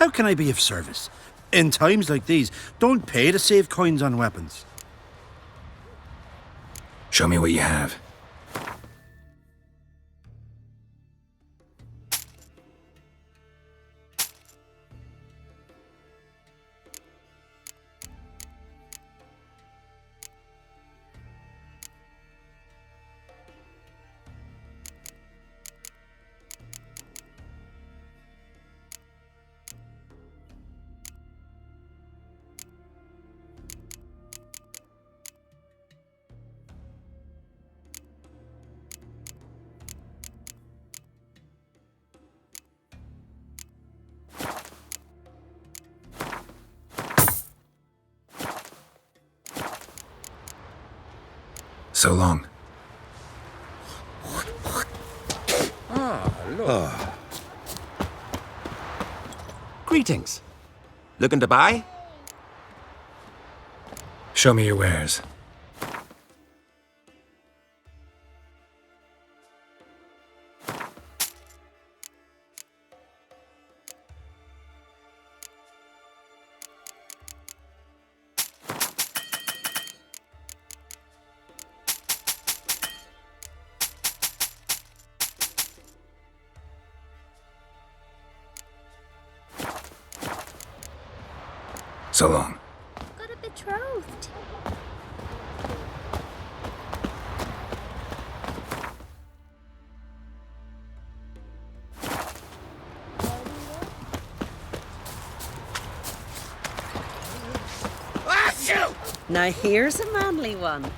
How can I be of service? In times like these, don't pay to save coins on weapons. Show me what you have. So long. Greetings. Looking to buy? Show me your wares. So long. Got a betrothed. Now here's a manly one.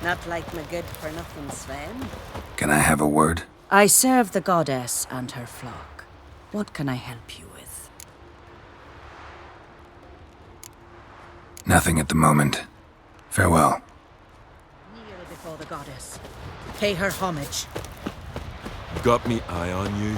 Not like my good-for-nothing Sven. Can I have a word? I serve the goddess and her flock. What can I help you with? Nothing at the moment. Farewell. Kneel before the goddess. Pay her homage. Got me eye on you.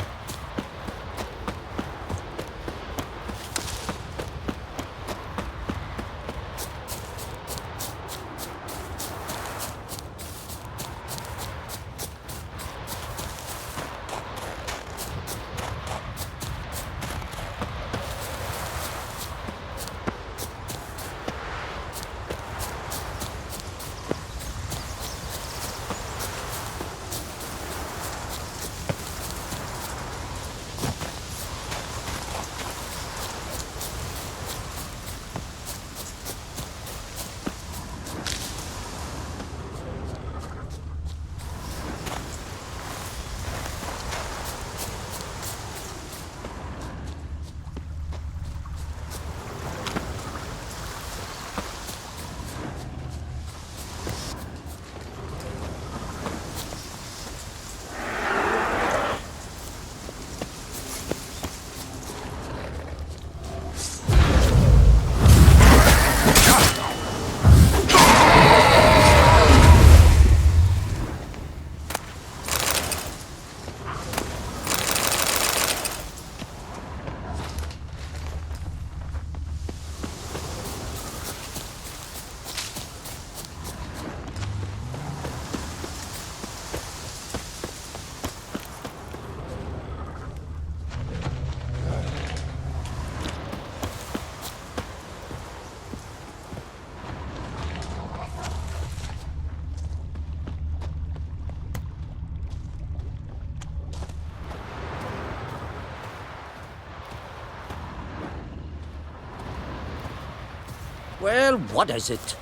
Well, what is it?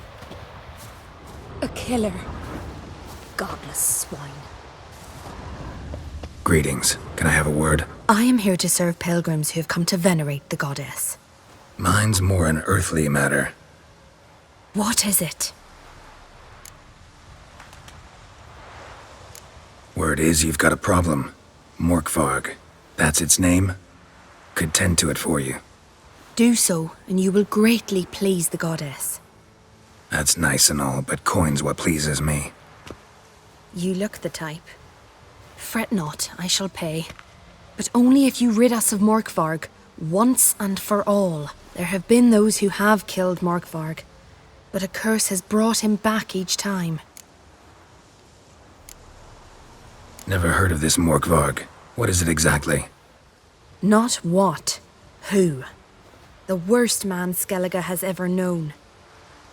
A killer. Godless swine. Greetings. Can I have a word? I am here to serve pilgrims who have come to venerate the goddess. Mine's more an earthly matter. What is it? Word is you've got a problem. Morkvarg. That's its name? Could tend to it for you. Do so, and you will greatly please the goddess. That's nice and all, but coin's what pleases me. You look the type. Fret not, I shall pay. But only if you rid us of Morkvarg, once and for all. There have been those who have killed Morkvarg, but a curse has brought him back each time. Never heard of this Morkvarg. What is it exactly? Not what. Who? The worst man Skellige has ever known.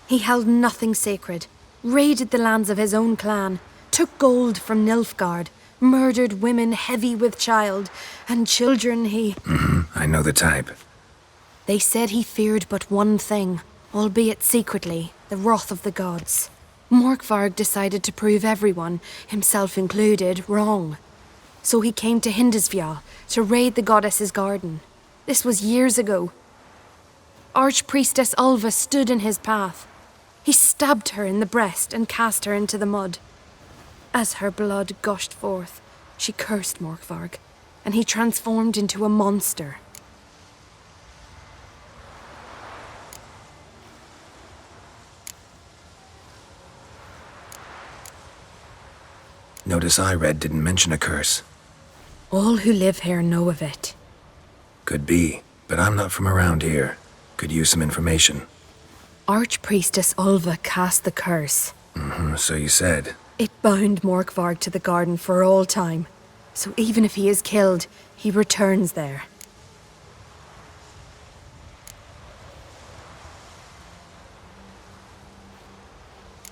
He held nothing sacred, raided the lands of his own clan, took gold from Nilfgaard, murdered women heavy with child, and children I know the type. They said he feared but one thing, albeit secretly, the wrath of the gods. Morkvarg decided to prove everyone, himself included, wrong. So he came to Hindisfjall to raid the goddess's garden. This was years ago. Archpriestess Ulva stood in his path. He stabbed her in the breast and cast her into the mud. As her blood gushed forth, she cursed Morkvarg, and he transformed into a monster. Notice I read didn't mention a curse. All who live here know of it. Could be, but I'm not from around here. Could use some information. Archpriestess Ulva cast the curse. So you said. It bound Morkvarg to the garden for all time. So even if he is killed, he returns there.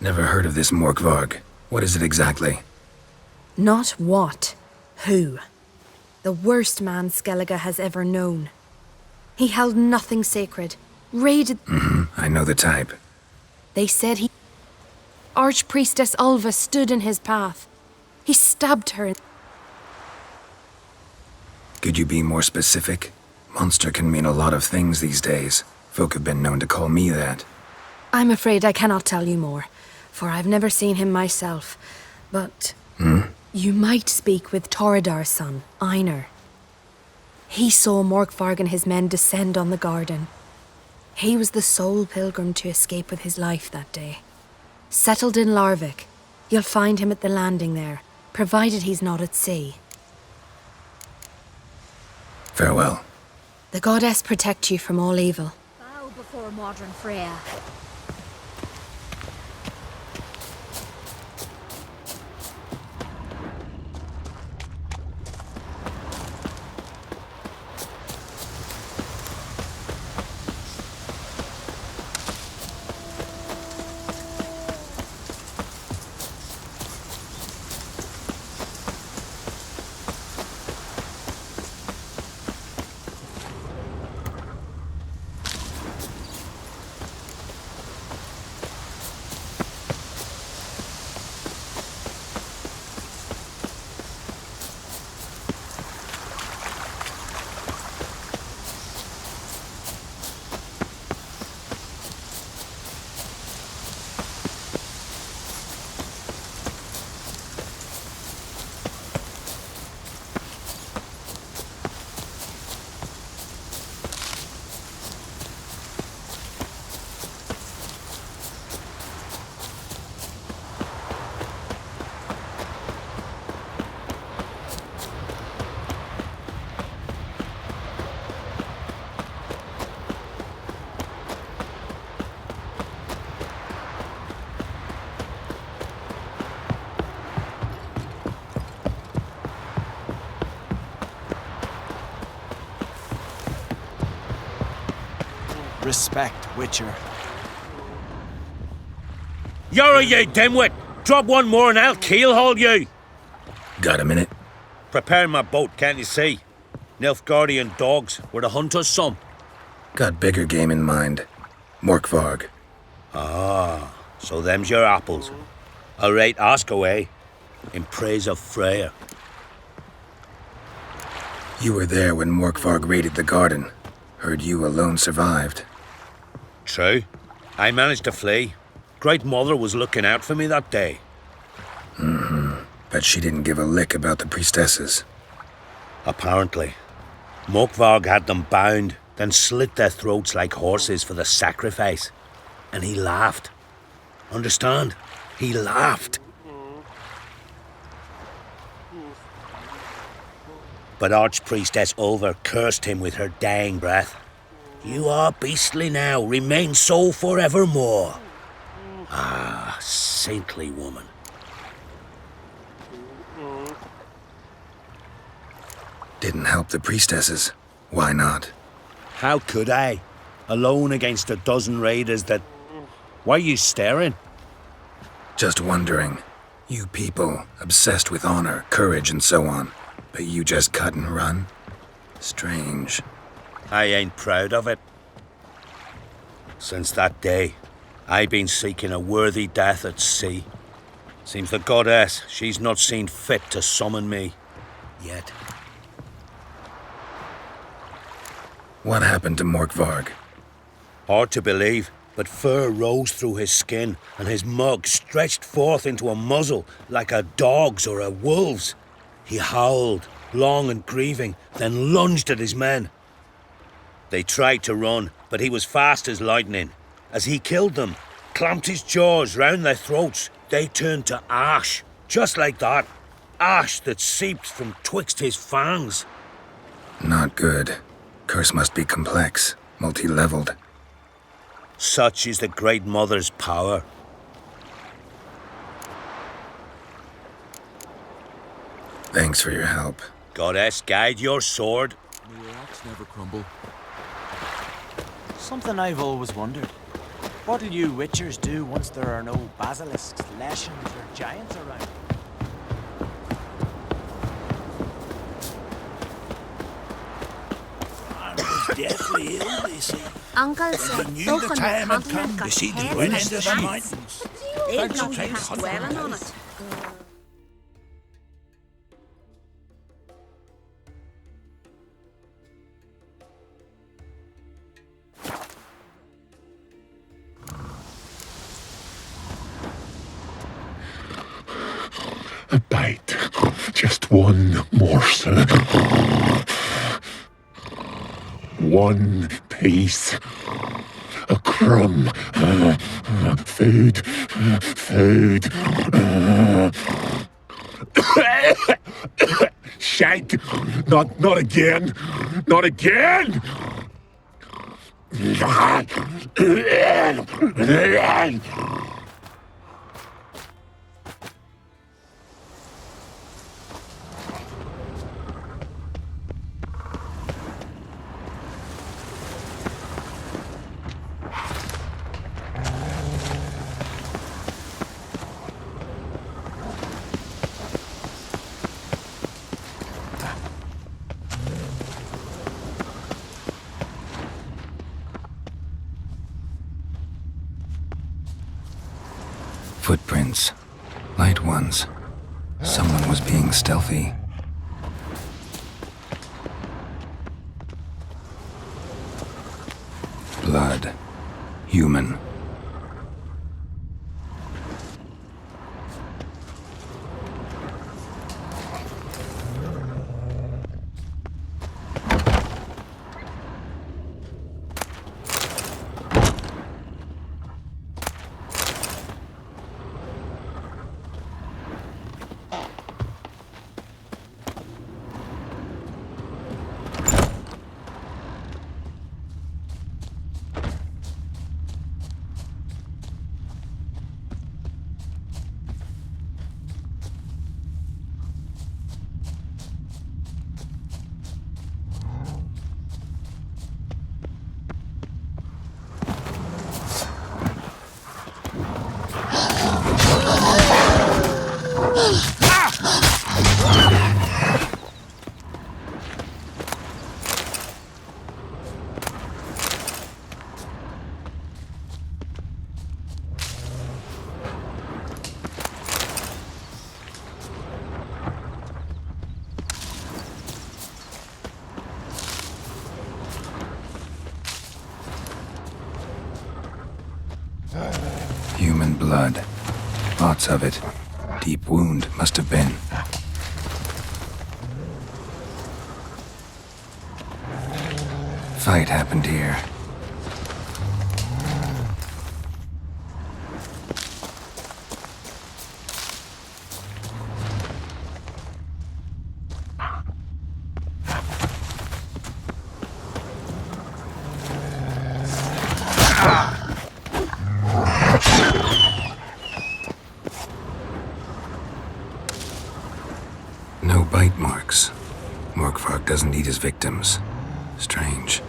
Never heard of this Morkvarg. What is it exactly? Not what, who. The worst man Skellige has ever known. He held nothing sacred, raided... I know the type. They said he... Archpriestess Ulva stood in his path. He stabbed her. Could you be more specific? Monster can mean a lot of things these days. Folk have been known to call me that. I'm afraid I cannot tell you more, for I've never seen him myself. But... You might speak with Toradar's son, Einar. He saw Morkvarg and his men descend on the garden. He was the sole pilgrim to escape with his life that day. Settled in Larvik, you'll find him at the landing there, provided he's not at sea. Farewell. The goddess protect you from all evil. Bow before modern Freya. Respect, Witcher. You're you dimwit! Drop one more and I'll keelhaul you! Got a minute? Prepare my boat, can't you see? Nilfgaardian dogs were the hunters some. Got bigger game in mind. Morkvarg. Ah, so them's your apples. All right, ask away. In praise of Freya. You were there when Morkvarg raided the garden. Heard you alone survived. True. I managed to flee. Great Mother was looking out for me that day. But she didn't give a lick about the priestesses. Apparently. Morkvarg had them bound, then slit their throats like horses for the sacrifice. And he laughed. Understand? He laughed. But Archpriestess Ulva cursed him with her dying breath. You are beastly now, remain so forevermore. Ah, saintly woman. Didn't help the priestesses. Why not? How could I? Alone against a dozen raiders that... Why are you staring? Just wondering. You people, obsessed with honor, courage, and so on. But you just cut and run? Strange. I ain't proud of it. Since that day, I've been seeking a worthy death at sea. Seems the goddess, she's not seen fit to summon me. Yet. What happened to Morkvarg? Hard to believe, but fur rose through his skin, and his mug stretched forth into a muzzle like a dog's or a wolf's. He howled, long and grieving, then lunged at his men. They tried to run, but he was fast as lightning. As he killed them, clamped his jaws round their throats, they turned to ash, just like that. Ash that seeped from twixt his fangs. Not good. Curse must be complex, multi-leveled. Such is the Great Mother's power. Thanks for your help. Goddess, guide your sword. May your axe never crumble. Something I've always wondered. What'll you witchers do once there are no basilisks, leshens, or giants around? Deathly ill, they say. Uncle said folk on the continent got see the heads wind like into the cats. mountains. They've no use dwelling on it. A bite. Just one morsel. One piece. A crumb. Food. Food. Shank. Not again. Not again. Footprints. Light ones. Someone was being stealthy. Blood. Human. Human blood. Lots of it. Deep wound must have been. Fight happened here. No bite marks. Morkvarg doesn't eat his victims. Strange.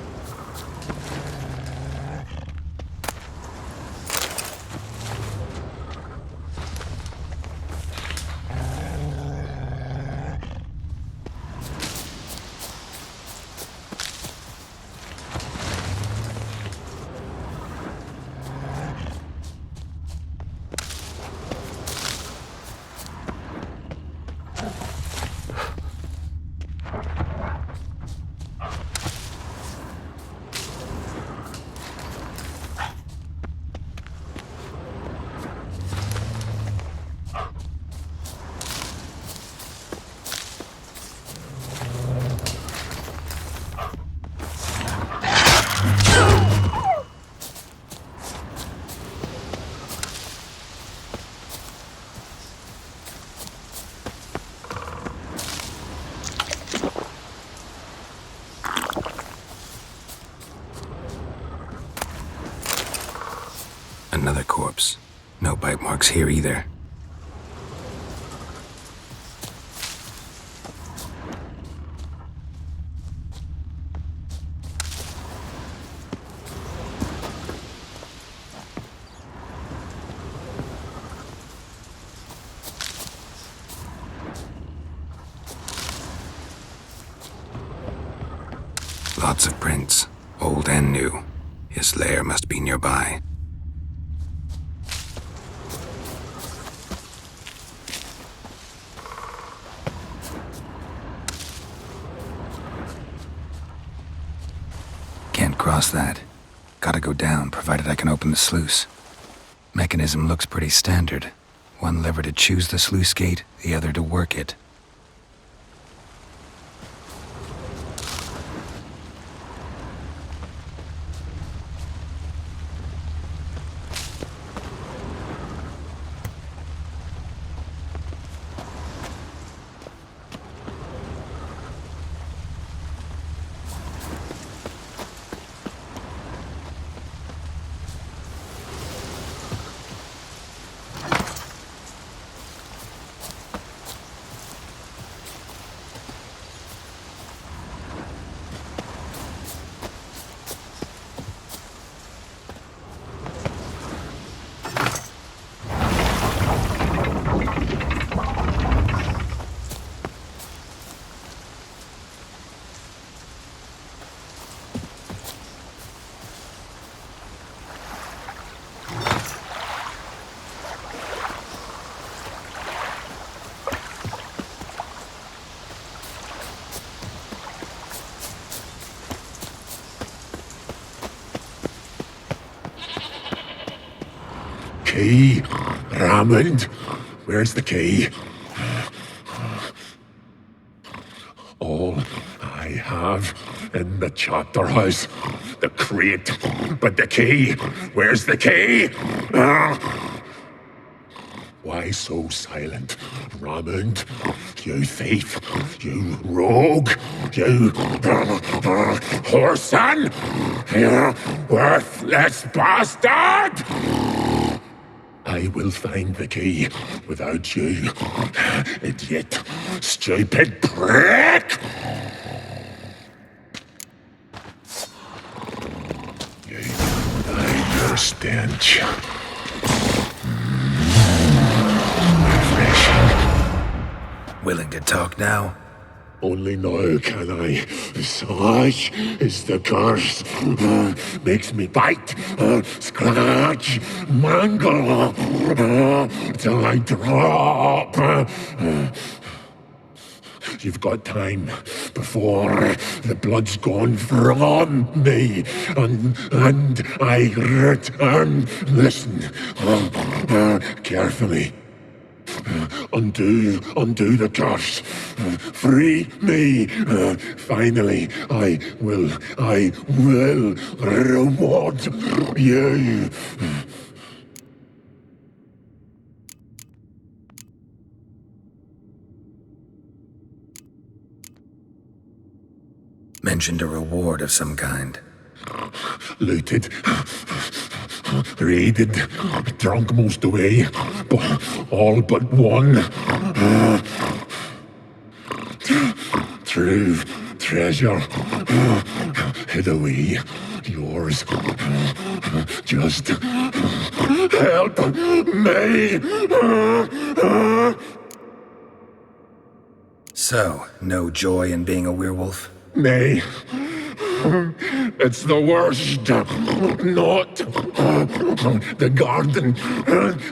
No bite marks here either. Lots of prints, old and new. His lair must be nearby. Can't cross that. Gotta go down, provided I can open the sluice. Mechanism looks pretty standard. One lever to choose the sluice gate, the other to work it. Key, Raymond. Where's the key? All I have in the chapter house, the crate, but the key. Where's the key? Why so silent, Raymond? You thief, you rogue, you whoreson, you worthless bastard! I will find the key without you, idiot, stupid prick! You hide your stench. Willing to talk now? Only now can I. Such is the curse. Makes me bite, scratch, mangle, till I drop. You've got time before the blood's gone from me, and I return. Listen, carefully. Undo the curse. Free me. Finally, I will reward you. Mentioned a reward of some kind. Looted, raided, drunk most away, all but one. True treasure, hid away, yours. Just help me. So, no joy in being a werewolf? Nay. It's the worst. Not the garden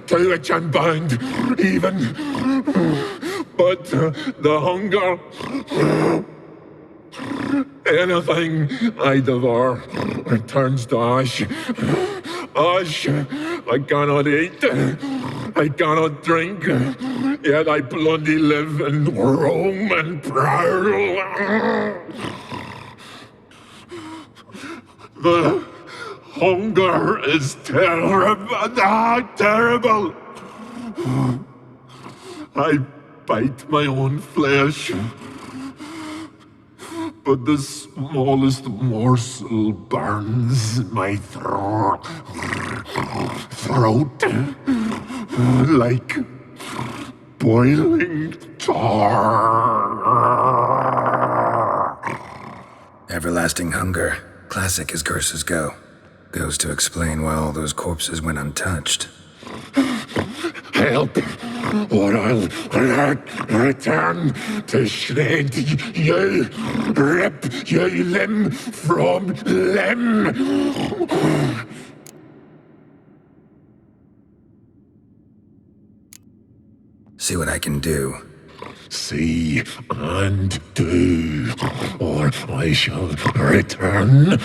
to which I'm bound, even. But the hunger. Anything I devour turns to ash. Ash I cannot eat. I cannot drink. Yet I bloody live and roam and prowl. The hunger is terrible. I bite my own flesh, but the smallest morsel burns my throat. like boiling tar. Everlasting hunger. Classic as curses go. Goes to explain why all those corpses went untouched. Help, or I'll return to shred you, rip you limb from limb. See what I can do. See and do, or I shall return.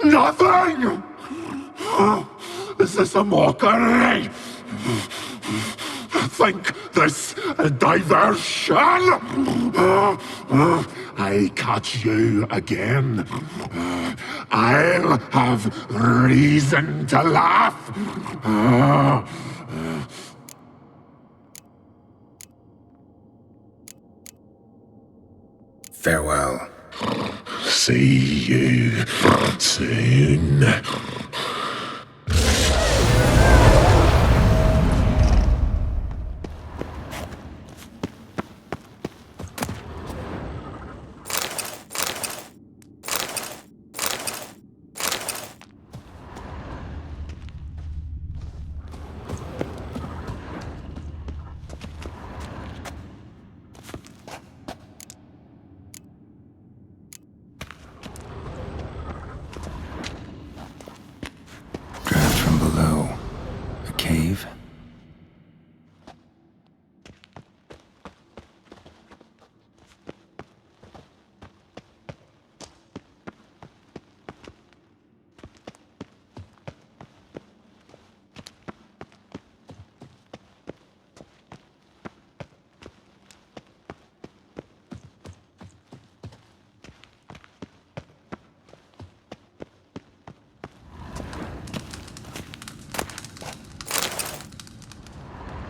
Nothing! Is this a mockery? Think this a diversion? I catch you again. I'll have reason to laugh. Farewell. See you soon. Draft from below. A cave?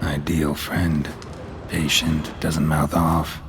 Ideal friend. Patient, doesn't mouth off.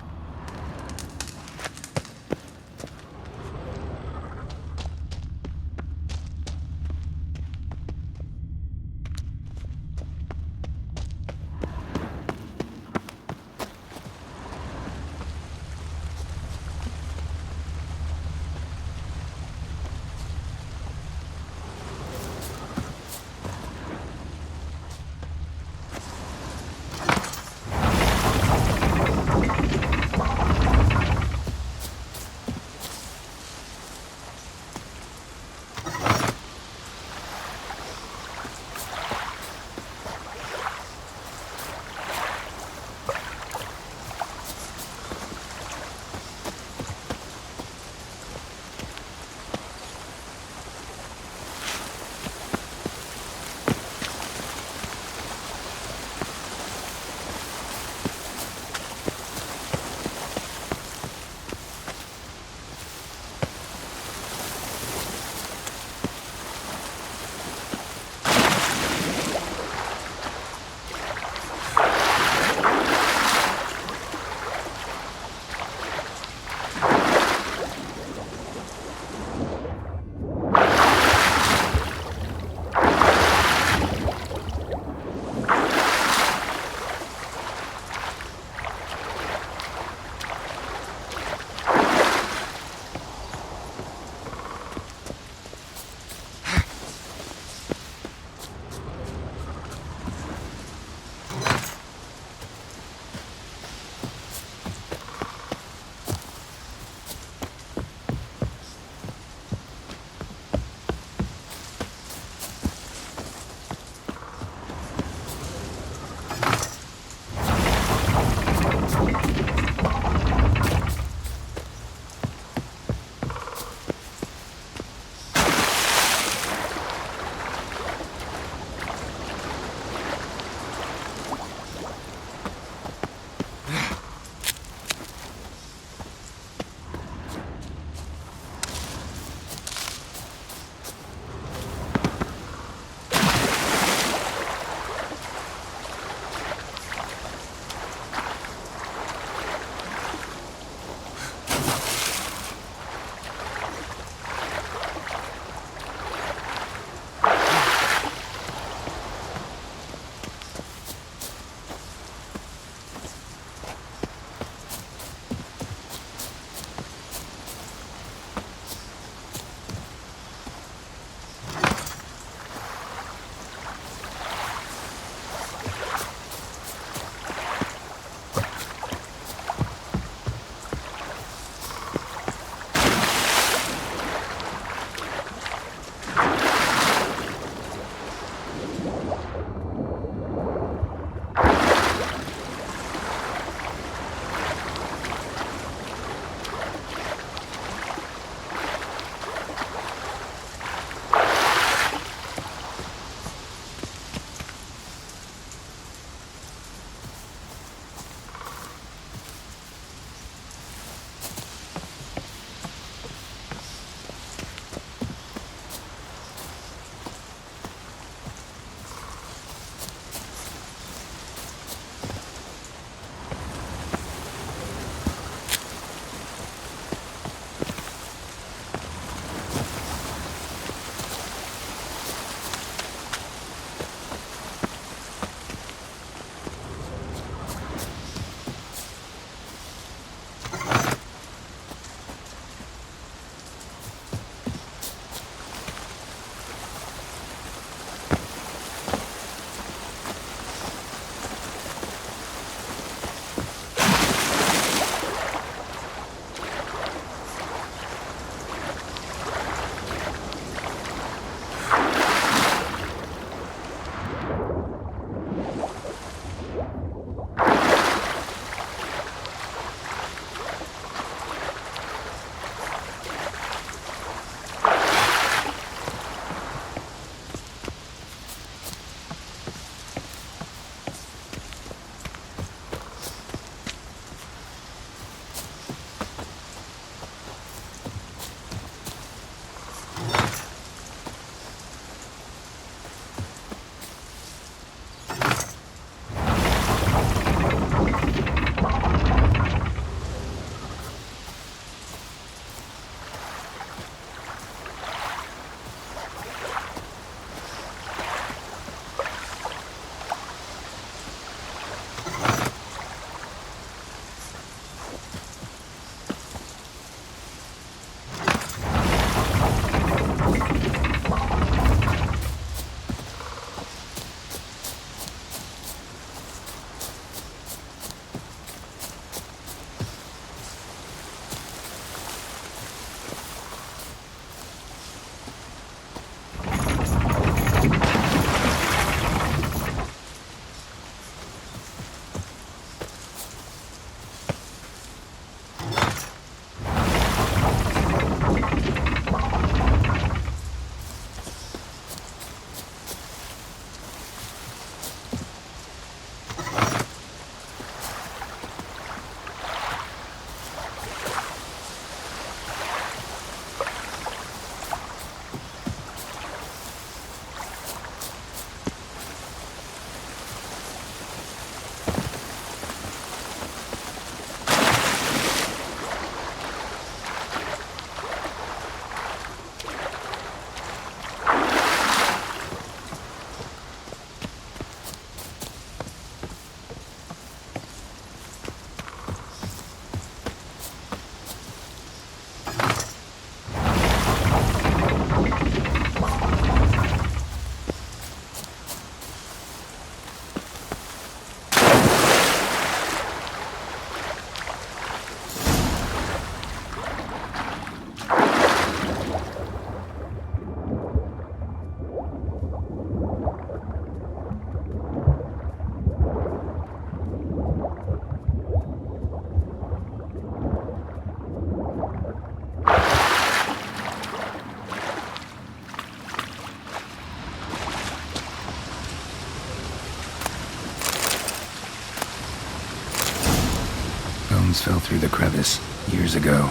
bones fell through the crevice years ago.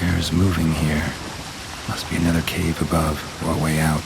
Air's moving here. Must be another cave above or a way out.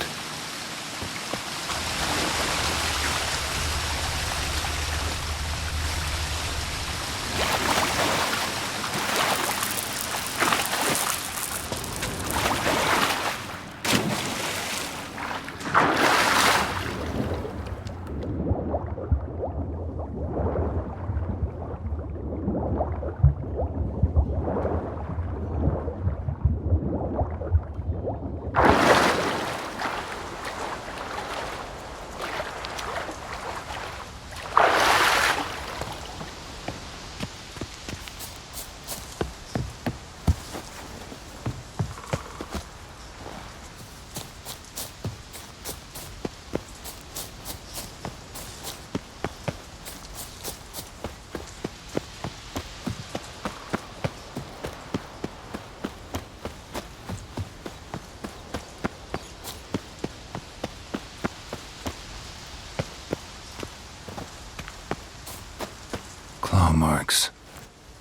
Claw marks.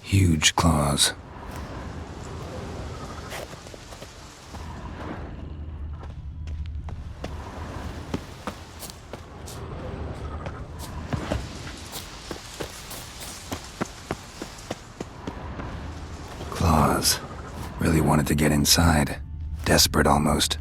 Huge claws. Claws. Really wanted to get inside. Desperate almost.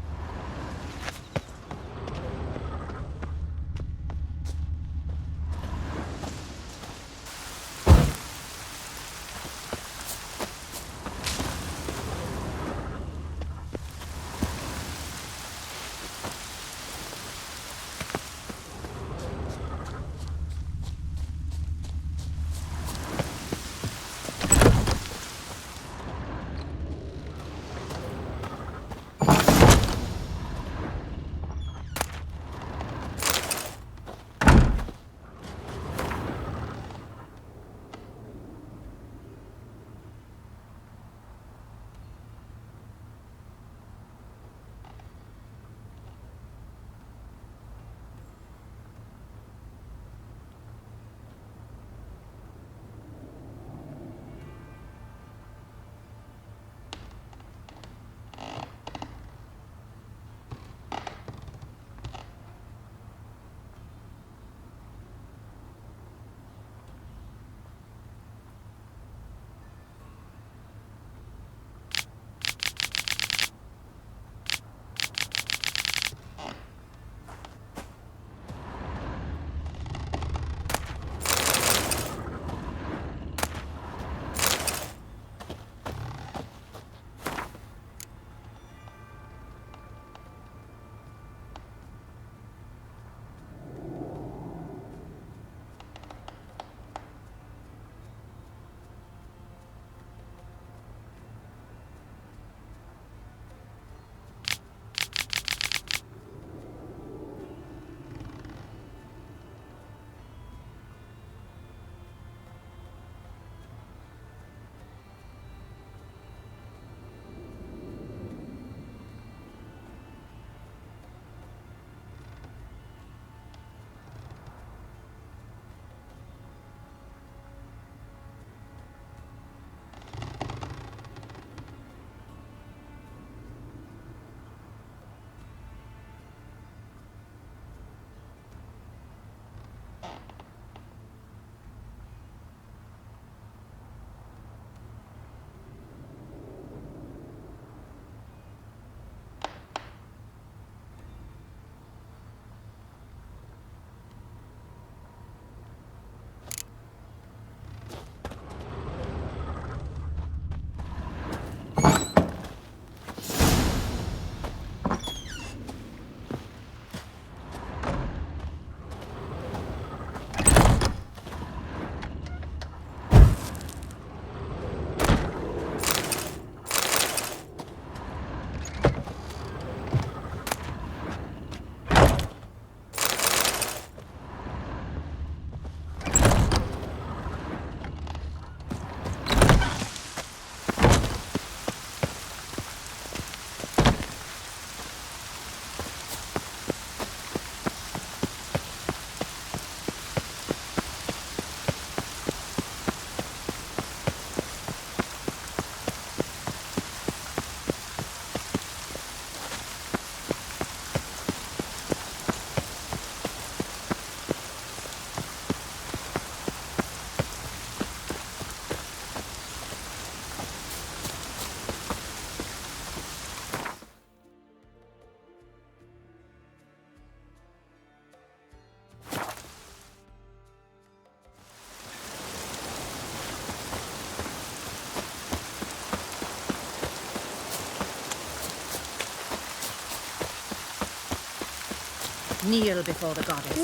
Kneel before the goddess.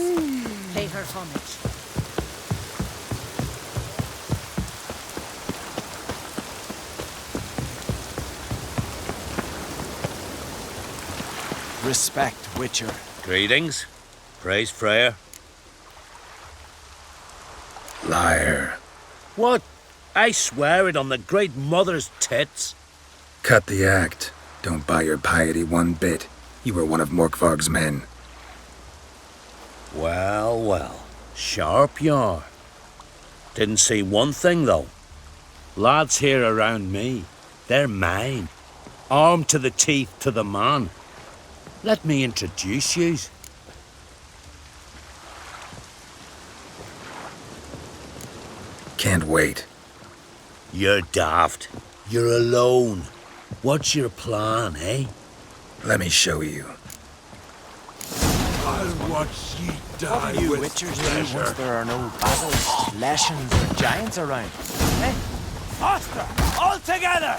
Pay her homage. Respect, Witcher. Greetings. Praise Freya. Liar. What? I swear it on the Great Mother's tits. Cut the act. Don't buy your piety one bit. You were one of Morkvarg's men. Well, well. Sharp you are. Didn't see one thing, though. Lads here around me, they're mine. Armed to the teeth to the man. Let me introduce yous. Can't wait. You're daft. You're alone. What's your plan, eh? Let me show you. I'll watch ye die What do you with Witchers pleasure. do once there are no basilisks, leshens, or giants around? Eh? Faster! All together!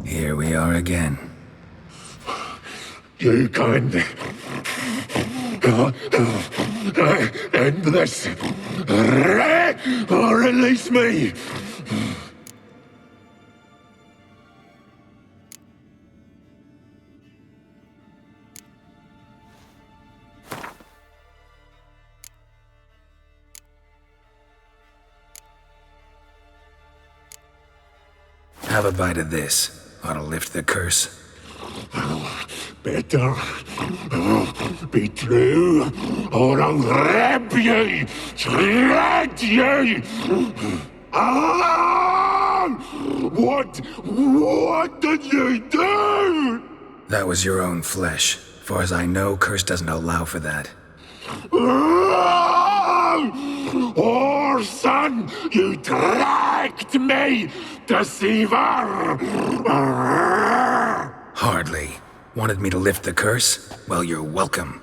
Here we are again. You can't end this. Or release me. Have a bite of this. Ought to lift the curse. Better be true, or I'll rip you, shred you. Ah! What did you do? That was your own flesh. Far as I know, curse doesn't allow for that. Orson, you tracked me, deceiver! Hardly. Wanted me to lift the curse? Well, you're welcome.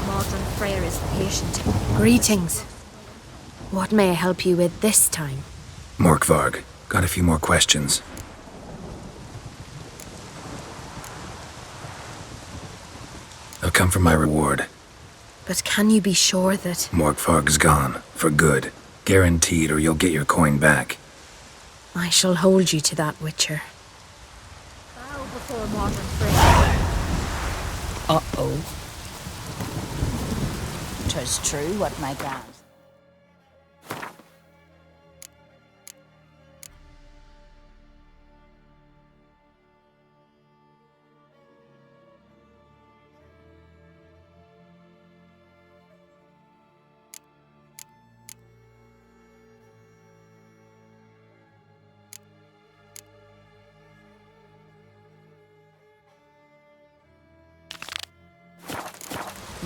Modern Freyr is patient. Greetings. What may I help you with this time? Morkvarg, got a few more questions. I've come for my reward. But can you be sure that... Morkvarg's gone, for good. Guaranteed, or you'll get your coin back. I shall hold you to that, Witcher. Bow before modern Freyr. Uh-oh. 'Twas true what my grand.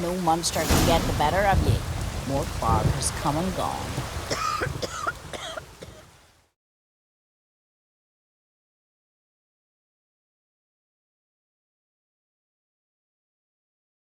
No monster can get the better of ye. Morkvarg has come and gone.